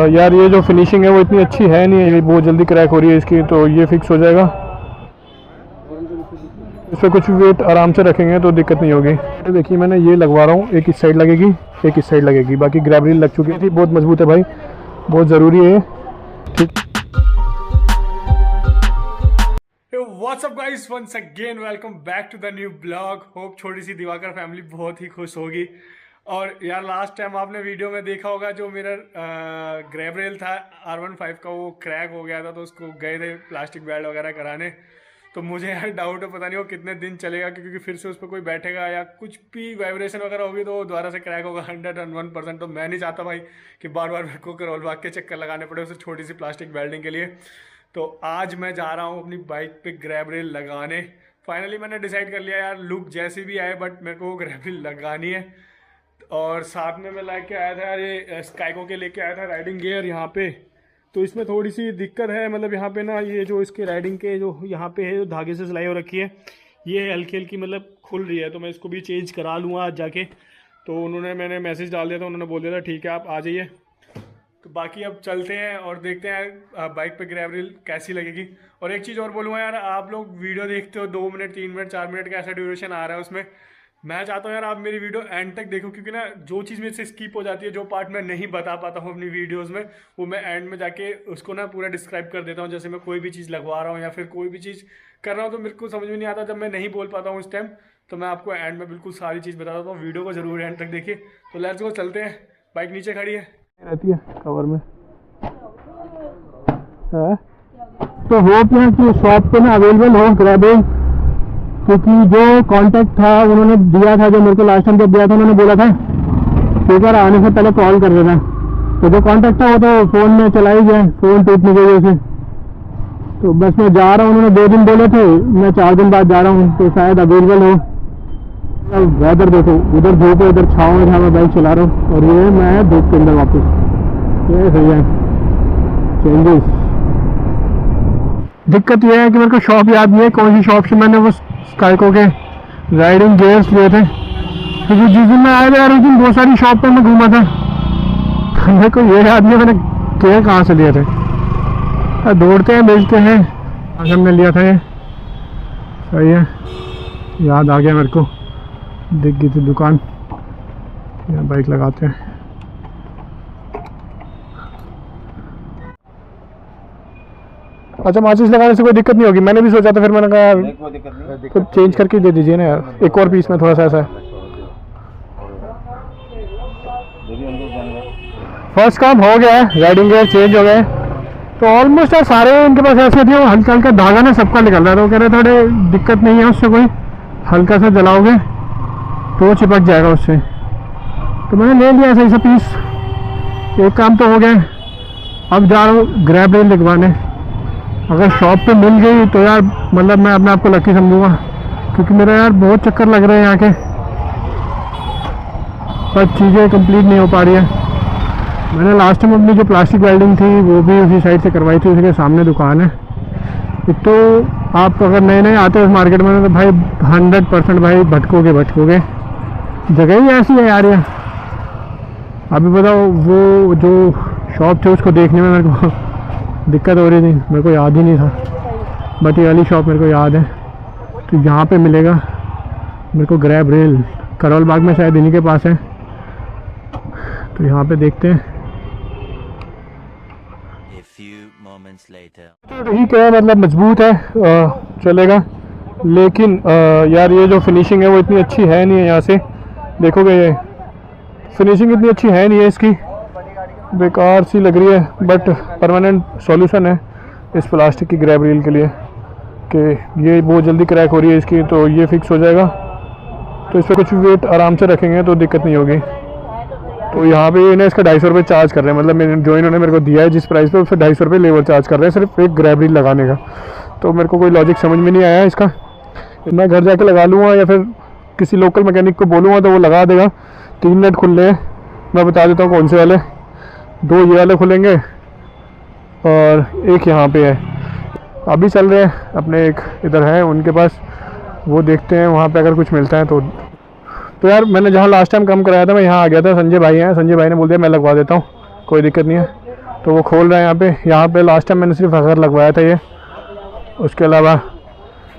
यार ये जो फिनिशिंग है वो इतनी अच्छी है नहीं है, ये बहुत जल्दी क्रैक हो रही है इसकी, तो ये फिक्स हो जाएगा। इस पर कुछ वेट आराम से रखेंगे तो दिक्कत नहीं होगी। देखिए मैंने ये लगवा रहा हूँ, एक इस साइड लगेगी एक इस साइड लगेगी, बाकी ग्रैब रील लग चुकी थी। बहुत मजबूत है भाई, बहुत ज़रूरी है। ठीक, what's up guys, once again welcome back to the new blog. Hope छोटी सी दिवाकर फैमिली बहुत ही खुश होगी। और यार लास्ट टाइम आपने वीडियो में देखा होगा जो मेरा ग्रैब रेल था R15 का, वो क्रैक हो गया था, तो उसको गए थे प्लास्टिक बेल्ट वगैरह कराने। तो मुझे यार डाउट है, पता नहीं वो कितने दिन चलेगा, क्योंकि फिर से उस पर कोई बैठेगा या कुछ भी वाइब्रेशन वगैरह होगी तो दोबारा से क्रैक होगा 101%। तो मैं नहीं चाहता भाई कि बार बार मेरे को करौल बाग के चक्कर लगाने पड़े उसे छोटी सी प्लास्टिक बेल्टिंग के लिए। तो आज मैं जा रहा हूँ अपनी बाइक पे ग्रैब रेल लगाने। फाइनली मैंने डिसाइड कर लिया यार, लुक जैसी भी आए बट मेरे को वो ग्रैब रेल लगानी है। और साथ में मैं लेके आया था यार, ये स्काइको के लेके आया था राइडिंग गियर यहाँ पे। तो इसमें थोड़ी सी दिक्कत है, मतलब यहाँ पे ना ये जो इसके राइडिंग के जो यहाँ पे है, जो धागे से सिलाई हो रखी है, ये हल्की हल्की मतलब खुल रही है। तो मैं इसको भी चेंज करा लूँगा आज जाके। तो मैंने मैसेज डाल दिया था, उन्होंने बोल दिया था ठीक है आप आ जाइए। तो बाकी अब चलते हैं और देखते हैं बाइक पे ग्रैब रेल कैसी लगेगी। और एक चीज़ और बोलूँगा यार, आप लोग वीडियो देखते हो 2 मिनट 3 मिनट 4 मिनट का ऐसा ड्यूरेशन आ रहा है उसमें। मैं चाहता हूँ यार आप मेरी वीडियो एंड तक देखो, क्योंकि ना जो चीज़ मेरे से स्किप हो जाती है, जो पार्ट मैं नहीं बता पाता हूँ अपनी वीडियोस में, वो मैं एंड में जाके उसको ना पूरा डिस्क्राइब कर देता हूँ। जैसे मैं कोई भी चीज़ लगवा रहा हूँ या फिर कोई भी चीज़ कर रहा हूँ तो मेरे को समझ में नहीं आता, जब मैं नहीं बोल पाता हूँ उस टाइम, तो मैं आपको एंड में बिल्कुल सारी चीज़ बता देता हूँ। वीडियो को जरूर एंड तक देखिए। तो लेट्स गो, चलते हैं। बाइक नीचे खड़ी है, रहती है कवर में है। तो होप है कि शॉप पे ना अवेलेबल हो ग्रैब रेल, क्योंकि जो कांटेक्ट था उन्होंने दिया था, जो मेरे को लास्ट टाइम जब दिया था उन्होंने बोला था ठीक है आने से पहले कॉल कर देना। तो जो कांटेक्ट था वो तो फ़ोन में चला ही गया, फ़ोन टूटने की वजह से। तो बस मैं जा रहा हूँ, उन्होंने 2 दिन बोले थे, मैं 4 दिन बाद जा रहा हूँ, तो शायद अवेलेबल हो। वेदर देखो, उधर धूप है उधर छाँव है जहाँ मैं बाइक चला रहा हूँ, और ये मैं धूप के अंदर वापस। ये सही है चेंजेस। दिक्कत यह है कि मेरे को शॉप याद नहीं है कौन सी शॉप से मैंने वो स्काइको के राइडिंग गियर्स लिए थे, क्योंकि जिस दिन मैं आया था यार उस दिन बहुत सारी शॉप पर मैं घूमा था, मेरे को ये याद नहीं मैंने गियर कहाँ से लिए थे। दौड़ते हैं बेचते हैं, आज हमने लिया था ये, सही है याद आ गया मेरे को, दिख गई थी दुकान, यहाँ बाइक लगाते हैं। अच्छा माचिस लगाने से कोई दिक्कत नहीं होगी, मैंने भी सोचा था, फिर मैंने कहा यार कुछ चेंज करके दे दीजिए ना यार, एक और पीस में थोड़ा सा ऐसा है। फर्स्ट काम हो गया है, राइडिंग गियर चेंज हो गए। तो ऑलमोस्ट यार सारे इनके पास ऐसे थे, वो हल्का हल्का धागा ना सबका निकल रहा था, वो कह रहे थोड़े दिक्कत नहीं है उससे, कोई हल्का सा जलाओगे तो चिपक जाएगा उससे। तो मैंने ले लिया सही सा पीस, एक काम तो हो गया। अब जा रहा हूँ ग्रैब रेल लिखवाने। अगर शॉप पे मिल गई तो यार मतलब मैं अपने आप को लकी समझूंगा, क्योंकि मेरा यार बहुत चक्कर लग रहे हैं यहाँ के, पर चीज़ें कंप्लीट नहीं हो पा रही है। मैंने लास्ट टाइम अपनी जो प्लास्टिक वेल्डिंग थी वो भी उसी साइड से करवाई थी, उसी के सामने दुकान है। एक तो आप अगर नए नए आते हो इस मार्केट में तो भाई 100% भाई भटकोगे, जगह ही ऐसी है यार। ये अभी बताओ, वो जो शॉप थे उसको देखने में मेरे को दिक्कत हो रही थी, मेरे को याद ही नहीं था, बट ये वाली शॉप मेरे को याद है। तो यहाँ पे मिलेगा मेरे को ग्रैब रेल, करौल बाग में शायद इन्हीं के पास है। तो यहाँ पे देखते हैं। तो ठीक है, मतलब मजबूत है, चलेगा। लेकिन यार ये जो फिनिशिंग है वो इतनी अच्छी है नहीं है, यहाँ से देखोगे ये फिनिशिंग इतनी अच्छी है नहीं है इसकी, बेकार सी लग रही है। बट परमानेंट सॉल्यूशन है इस प्लास्टिक की ग्रैब रील के लिए कि ये बहुत जल्दी क्रैक हो रही है इसकी, तो ये फिक्स हो जाएगा। तो इस पर कुछ वेट आराम से रखेंगे तो दिक्कत नहीं होगी। तो यहाँ पे इन्हें इसका 250 रुपये चार्ज कर रहे हैं, मतलब जो इन्होंने मेरे को दिया है जिस प्राइस पे, उससे 250 रुपये लेबर चार्ज कर रहे हैं सिर्फ एक ग्रैब रील लगाने का। तो मेरे को कोई लॉजिक समझ में नहीं आया इसका। मैं घर जाके लगा लूँगा या फिर किसी लोकल मैकेनिक को बोलूँगा तो वो लगा देगा। 3 नट खुले हैं, मैं बता देता हूँ कौन से वाले, 2 ये वाले खुलेंगे और एक यहाँ पे है। अभी चल रहे हैं अपने, एक इधर है उनके पास, वो देखते हैं वहाँ पे अगर कुछ मिलता है तो यार मैंने जहाँ लास्ट टाइम काम कराया था मैं यहाँ आ गया था, संजय भाई हैं, संजय भाई ने बोल दिया मैं लगवा देता हूँ, कोई दिक्कत नहीं है। तो वो खोल रहे हैं यहाँ पे लास्ट टाइम मैंने सिर्फ अगर लगवाया था ये, उसके अलावा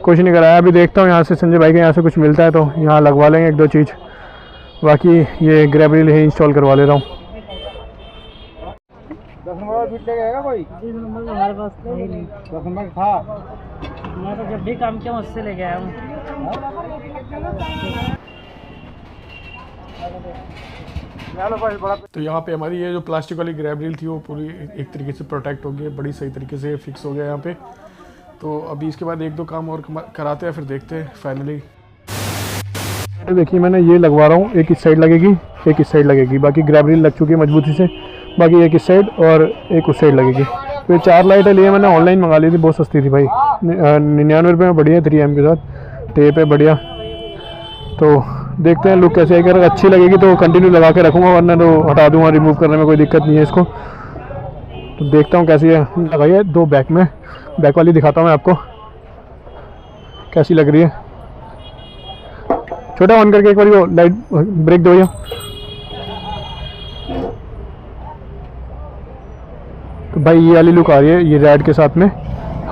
कुछ नहीं कराया। अभी देखता हूँ यहाँ से संजय भाई के यहाँ से कुछ मिलता है तो यहाँ लगवा लेंगे एक दो चीज़, बाकी ये ग्रैब रील ही इंस्टॉल करवा ले रहा हूँ। 10 नंबर फिट लगेगा कोई? 10 नंबर हमारे पास नहीं 10 नंबर था। मैं तो जब भी काम किया उससे लेके आया हूँ। तो यहाँ पे हमारी ये जो प्लास्टिक वाली ग्रैब रील थी वो पूरी एक तरीके से प्रोटेक्ट हो गई, बड़ी सही तरीके से फिक्स हो गया यहाँ पे। तो अभी इसके बाद एक दो काम और कराते हैं, फिर देखते हैं फाइनली। देखिए मैंने ये लगवा रहा हूँ, एक इस साइड लगेगी एक इस साइड लगेगी, बाकी ग्रैब रील लग चुकी है मजबूती से, बाकी एक इस साइड और एक उस साइड लगेगी। तो ये 4 लाइटें लिए मैंने ऑनलाइन मंगा ली थी, बहुत सस्ती थी भाई, 99 रुपये में बढ़िया 3M के साथ टेप है बढ़िया। तो देखते हैं लुक कैसे है, अगर अच्छी लगेगी तो कंटिन्यू लगा के रखूँगा, वरना तो हटा दूँगा, रिमूव करने में कोई दिक्कत नहीं है इसको। तो देखता हूँ कैसी है, लगाई है 2 बैक में, बैक वाली दिखाता हूँ मैं आपको कैसी लग रही है। छोटा ऑन करके एक बार वो लाइट ब्रेक दो भैया। तो भाई ये वाली लुक आ रही है, ये रेड के साथ में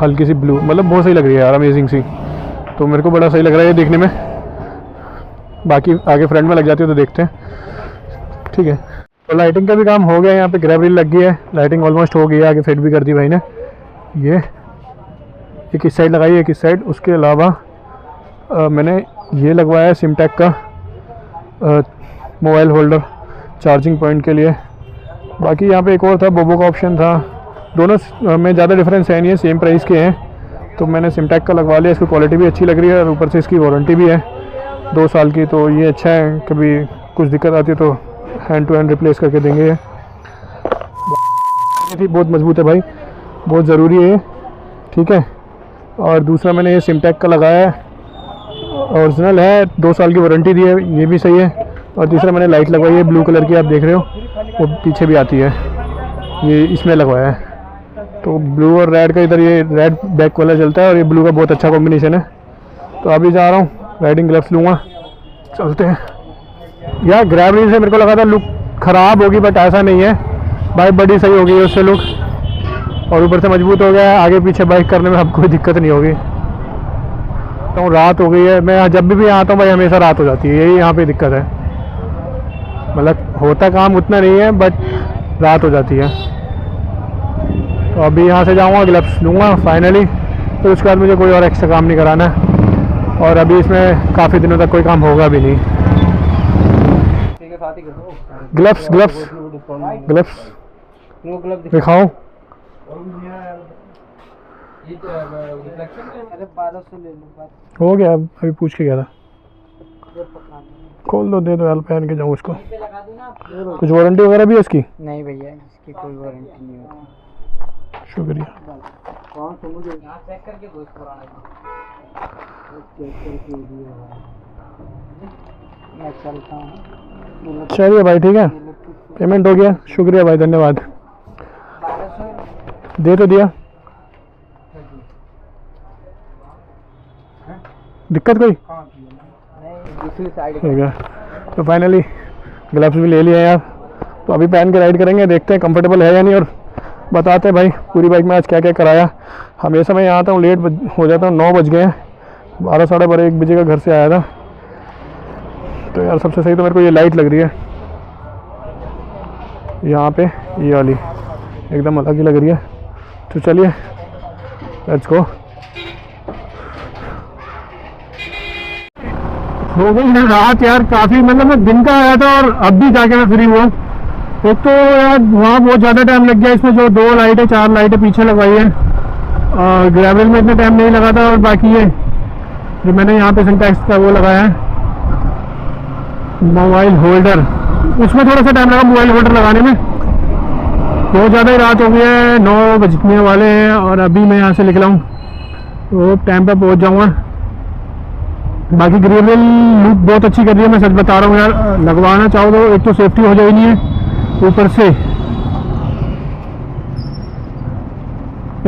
हल्की सी ब्लू, मतलब बहुत सही लग रही है यार, अमेजिंग सी। तो मेरे को बड़ा सही लग रहा है ये देखने में, बाकी आगे फ्रंट में लग जाती है तो देखते हैं। ठीक है, तो लाइटिंग का भी काम हो गया, यहाँ पे ग्रैब रील लग गई है, लाइटिंग ऑलमोस्ट हो गई है, आगे फिट भी कर दी भाई ने। ये एक इस साइड लगाई एक इस साइड, उसके अलावा मैंने ये लगवाया है सिमटेक का मोबाइल होल्डर चार्जिंग पॉइंट के लिए। बाकी यहाँ पे एक और था, बोबो का ऑप्शन था, दोनों में ज़्यादा डिफरेंस है नहीं है, सेम प्राइस के हैं। तो मैंने सिमटेक का लगवा लिया, इसकी क्वालिटी भी अच्छी लग रही है और ऊपर से इसकी वारंटी भी है 2 साल की, तो ये अच्छा है, कभी कुछ दिक्कत आती है तो हैंड टू हैंड रिप्लेस करके देंगे। ये बहुत मजबूत है भाई, बहुत ज़रूरी है, ठीक है। और दूसरा मैंने ये सिमटेक का लगाया है, ओरिजिनल है, 2 साल की वारंटी दी है, ये भी सही है। और तीसरा मैंने लाइट लगवाई है ब्लू कलर की, आप देख रहे हो वो पीछे भी आती है, ये इसमें लगवाया है। तो ब्लू और रेड का इधर ये रेड बैक वाला चलता है और ये ब्लू का बहुत अच्छा कॉम्बिनेशन है। तो अभी जा रहा हूँ, राइडिंग ग्लव्स लूँगा, चलते हैं। यार ग्रैब रील से मेरे को लगा था लुक ख़राब होगी, बट ऐसा नहीं है भाई, बड़ी सही हो गई है उससे लुक, और ऊपर से मजबूत हो गया है, आगे पीछे बाइक करने में अब कोई दिक्कत नहीं होगी। तो रात हो गई है, मैं जब भी आता हूँ भाई हमेशा रात हो जाती है, यही यहाँ पे दिक्कत है, मतलब होता काम उतना नहीं है बट रात हो जाती है। तो अभी यहाँ से जाऊँगा, ग्लव्स लूँगा फाइनली, तो उसके बाद मुझे कोई और एक्स्ट्रा काम नहीं कराना है, और अभी इसमें काफ़ी दिनों तक कोई काम होगा भी नहीं। ग्लव्स ग्लव्स ग्लव्स दिखाओ। हो गया, अभी पूछ के गया था, खोल दो, दे दो यार, पहन के जाऊँ उसको। कुछ वारंटी वगैरह भी है इसकी? नहीं भैया, इसकी कोई वारंटी नहीं होती। शुक्रिया। चेक करके दो मैं चलता हूँ। चलिए भाई, ठीक है, पेमेंट हो गया, शुक्रिया भाई, धन्यवाद। दे तो दिया, दिक्कत कोई? ठीक है, तो फाइनली ग्लव्स भी ले लिया यार, तो अभी पहन के राइड करेंगे, देखते हैं कंफर्टेबल है या नहीं, और बताते हैं भाई पूरी बाइक में आज क्या क्या कराया। हमेशा मैं यहाँ आता हूँ लेट हो जाता हूँ, 9 बज गए हैं, 12 साढ़े 12 1 बजे का घर से आया था। तो यार सबसे सही तो मेरे को ये लाइट लग रही है यहाँ पे, ये वाली एकदम अलग ही लग रही है। तो चलिए लेट्स गो। हो गई है रात यार काफ़ी, मतलब मैं दिन का आया था और अब भी जाके मैं फ्री हुआ। एक तो यार वहाँ बहुत ज़्यादा टाइम लग गया, इसमें जो 2 लाइटें 4 लाइटें पीछे लगवाई है, और ग्रैब रील में इतना टाइम नहीं लगा था। और बाकी ये जो मैंने यहाँ पे सिंटैक्स का वो लगाया है मोबाइल होल्डर, उसमें थोड़ा सा टाइम लगा मोबाइल होल्डर लगाने में। बहुत ज़्यादा ही रात हो गई है, 9 बजने वाले हैं, और अभी मैं यहाँ से निकला हूँ तो टाइम पर पहुँच जाऊँगा। बाकी ग्रैब रील लुक बहुत अच्छी कर रही है, मैं सच बता रहा हूँ यार, लगवाना चाहो तो एक तो सेफ्टी हो जाएगी नहीं है, ऊपर से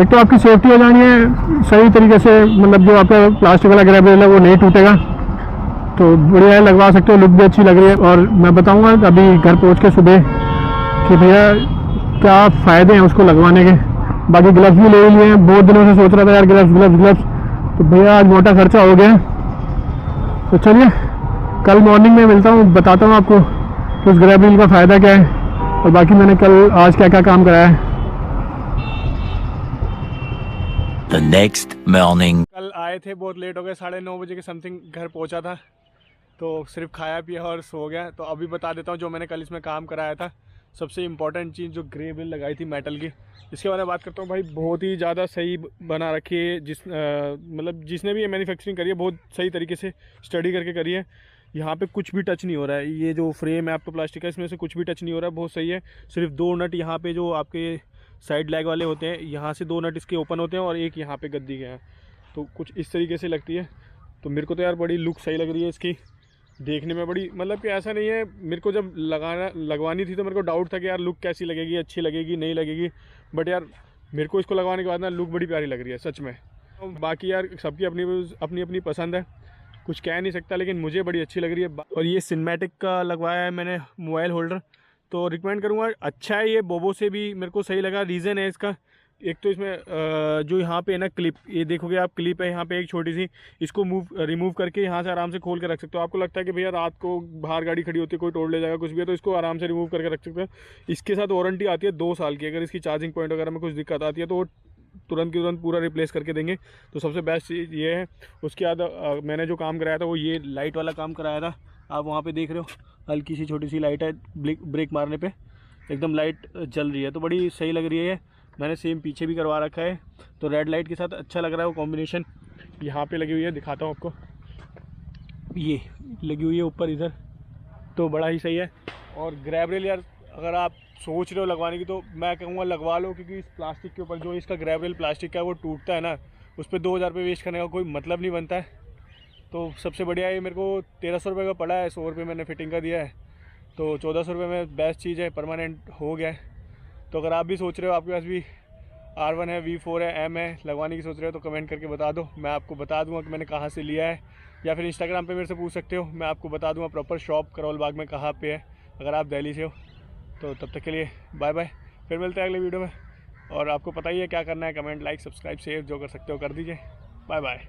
एक तो आपकी सेफ्टी हो जानी है सही तरीके से, मतलब जो आपका प्लास्टिक वाला ग्रैब रील है वो नहीं टूटेगा, तो बढ़िया है, लगवा सकते हो, लुक भी अच्छी लग रही है। और मैं बताऊंगा अभी घर पहुंच के सुबह कि भैया क्या फ़ायदे हैं उसको लगवाने के। बाकी ग्लव्स भी ले लिए हैं, बहुत दिनों से सोच रहा था यार ग्लव्स ग्लव्स ग्लव्स, तो भैया आज मोटा खर्चा हो गया। तो चलिए कल मॉर्निंग में मिलता हूँ, बताता हूँ आपको कि उस ग्रैब रील का फ़ायदा क्या है और बाकी मैंने कल आज क्या क्या काम कराया है। The next morning. कल आए थे, बहुत लेट हो गए, 9:30 बजे के समथिंग घर पहुंचा था, तो सिर्फ खाया पिया और सो गया। तो अभी बता देता हूँ जो मैंने कल इसमें काम कराया था। सबसे इम्पॉर्टेंट चीज़ जो ग्रे बिल लगाई थी मेटल की, इसके बारे में बात करता हूँ। भाई बहुत ही ज़्यादा सही बना रखी है, मतलब जिसने भी ये मैन्युफैक्चरिंग करी है बहुत सही तरीके से स्टडी करके करी है। यहाँ पे कुछ भी टच नहीं हो रहा है, ये जो फ्रेम है आपका प्लास्टिक का, इसमें से कुछ भी टच नहीं हो रहा है, बहुत सही है। सिर्फ 2 नट यहाँ पे जो आपके साइड लैग वाले होते हैं, यहाँ से 2 नट इसके ओपन होते हैं और एक यहाँ पे गद्दी के हैं, तो कुछ इस तरीके से लगती है। तो मेरे को तो यार बड़ी लुक सही लग रही है इसकी, देखने में बड़ी, मतलब कि ऐसा नहीं है, मेरे को जब लगवानी थी तो मेरे को डाउट था कि यार लुक कैसी लगेगी, अच्छी लगेगी नहीं लगेगी, बट यार मेरे को इसको लगवाने के बाद ना लुक बड़ी प्यारी लग रही है सच में। बाकी यार सबकी अपनी अपनी पसंद है, कुछ कह नहीं सकता, लेकिन मुझे बड़ी अच्छी लग रही है। और ये सिनेमैटिक का लगवाया है मैंने मोबाइल होल्डर, तो रिकमेंड करूँगा, अच्छा है ये, बोबो से भी मेरे को सही लगा। रीज़न है इसका, एक तो इसमें जो यहाँ पे है ना क्लिप, ये देखोगे आप क्लिप है यहाँ पे एक छोटी सी, इसको रिमूव करके यहाँ से आराम से खोल के रख सकते हो। आपको लगता है कि भैया रात को बाहर गाड़ी खड़ी होती है, कोई तोड़ ले जाएगा कुछ भी है, तो इसको आराम से रिमूव करके रख सकते हो। इसके साथ वारंटी आती है 2 साल की, अगर इसकी चार्जिंग पॉइंट वगैरह में कुछ दिक्कत आती है तो वो तुरंत की तुरंत पूरा रिप्लेस करके देंगे। तो सबसे बेस्ट चीज़ ये है। उसके बाद मैंने जो काम कराया था वो ये लाइट वाला काम कराया था, आप वहाँ पे देख रहे हो, हल्की सी छोटी सी लाइट है, ब्रेक मारने पे एकदम लाइट जल रही है, तो बड़ी सही लग रही है। मैंने सेम पीछे भी करवा रखा है, तो रेड लाइट के साथ अच्छा लग रहा है वो कॉम्बिनेशन। यहाँ पे लगी हुई है, दिखाता हूँ आपको, ये लगी हुई है ऊपर इधर, तो बड़ा ही सही है। और ग्रैब रेल यार अगर आप सोच रहे हो लगवाने की तो मैं कहूँगा लगवा लो, क्योंकि इस प्लास्टिक के ऊपर जो इसका ग्रैब रेल प्लास्टिक का है वो टूटता है ना, उस पर 2000 रुपये वेस्ट करने का कोई मतलब नहीं बनता है। तो सबसे बढ़िया ये मेरे को 1300 रुपये का पड़ा है, 100 रुपये मैंने फिटिंग का दिया है, तो 1400 रुपये में बेस्ट चीज़ है, परमानेंट हो गया है। तो अगर आप भी सोच रहे हो, आपके पास भी R1 है, V4 है, M है, लगवाने की सोच रहे हो, तो कमेंट करके बता दो, मैं आपको बता दूंगा कि मैंने कहाँ से लिया है, या फिर इंस्टाग्राम पे मेरे से पूछ सकते हो, मैं आपको बता दूंगा प्रॉपर शॉप करोल बाग में कहाँ पे है, अगर आप दिल्ली से हो। तो तब तक के लिए बाय बाय, फिर मिलते हैं अगले वीडियो में। और आपको पता ही है क्या करना है, कमेंट, लाइक, सब्सक्राइब, शेयर जो कर सकते हो कर दीजिए। Bye bye.